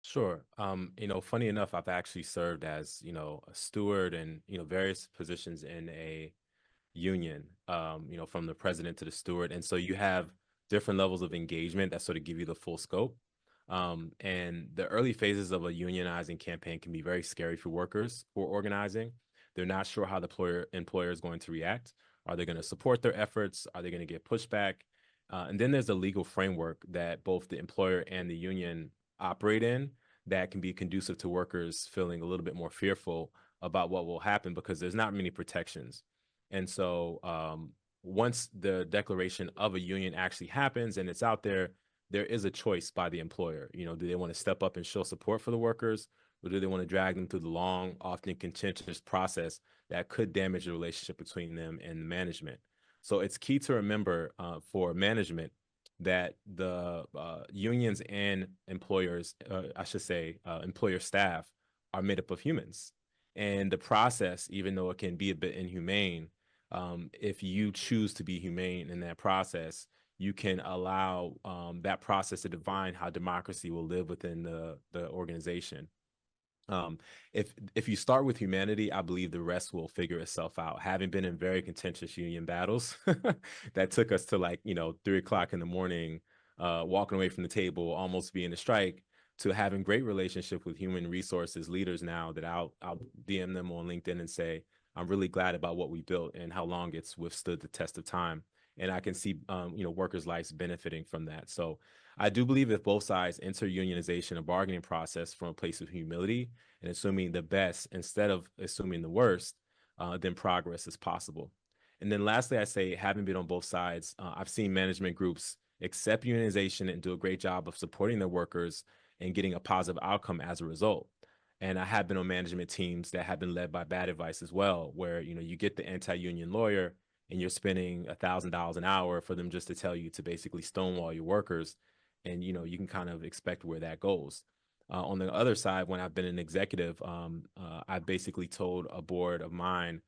Sure. Funny enough, I've actually served as, a steward and, various positions in a union, from the president to the steward. And so you have different levels of engagement that sort of give you the full scope. And the early phases of a unionizing campaign can be very scary for workers who are organizing. They're not sure how the employer is going to react. Are they going to support their efforts? Are they going to get pushback? And then there's a legal framework that both the employer and the union operate in that can be conducive to workers feeling a little bit more fearful about what will happen because there's not many protections. And so once the declaration of a union actually happens and it's out there, there is a choice by the employer. Do they want to step up and show support for the workers, or do they want to drag them through the long, often contentious process that could damage the relationship between them and the management? So it's key to remember for management that the unions and employers, I should say, employer staff, are made up of humans. And the process, even though it can be a bit inhumane, if you choose to be humane in that process, you can allow that process to define how democracy will live within the organization. Um, if you start with humanity, I believe the rest will figure itself out. Having been in very contentious union battles that took us to, like, 3 o'clock in the morning, walking away from the table, almost being a strike, to having great relationship with human resources leaders now that I'll DM them on LinkedIn and say, I'm really glad about what we built and how long it's withstood the test of time. And I can see, workers' lives benefiting from that. So I do believe if both sides enter unionization, a bargaining process from a place of humility and assuming the best instead of assuming the worst, then progress is possible. And then lastly, I say, having been on both sides, I've seen management groups accept unionization and do a great job of supporting their workers and getting a positive outcome as a result. And I have been on management teams that have been led by bad advice as well, where you get the anti-union lawyer and you're spending $1,000 an hour for them just to tell you to basically stonewall your workers, and you can kind of expect where that goes. On the other side, when I've been an executive, I basically told a board of mine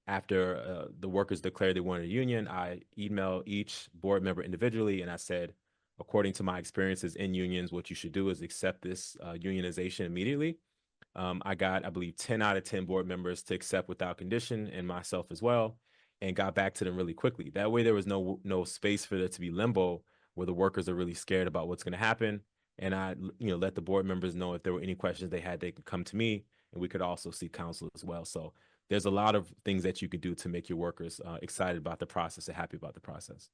after the workers declared they wanted a union, I emailed each board member individually and I said, according to my experiences in unions, what you should do is accept this unionization immediately. I got, I believe, 10 out of 10 board members to accept without condition, and myself as well, and got back to them really quickly. That way, there was no space for there to be limbo where the workers are really scared about what's going to happen. And I, let the board members know if there were any questions they had, they could come to me, and we could also seek counsel as well. So there's a lot of things that you could do to make your workers excited about the process and happy about the process.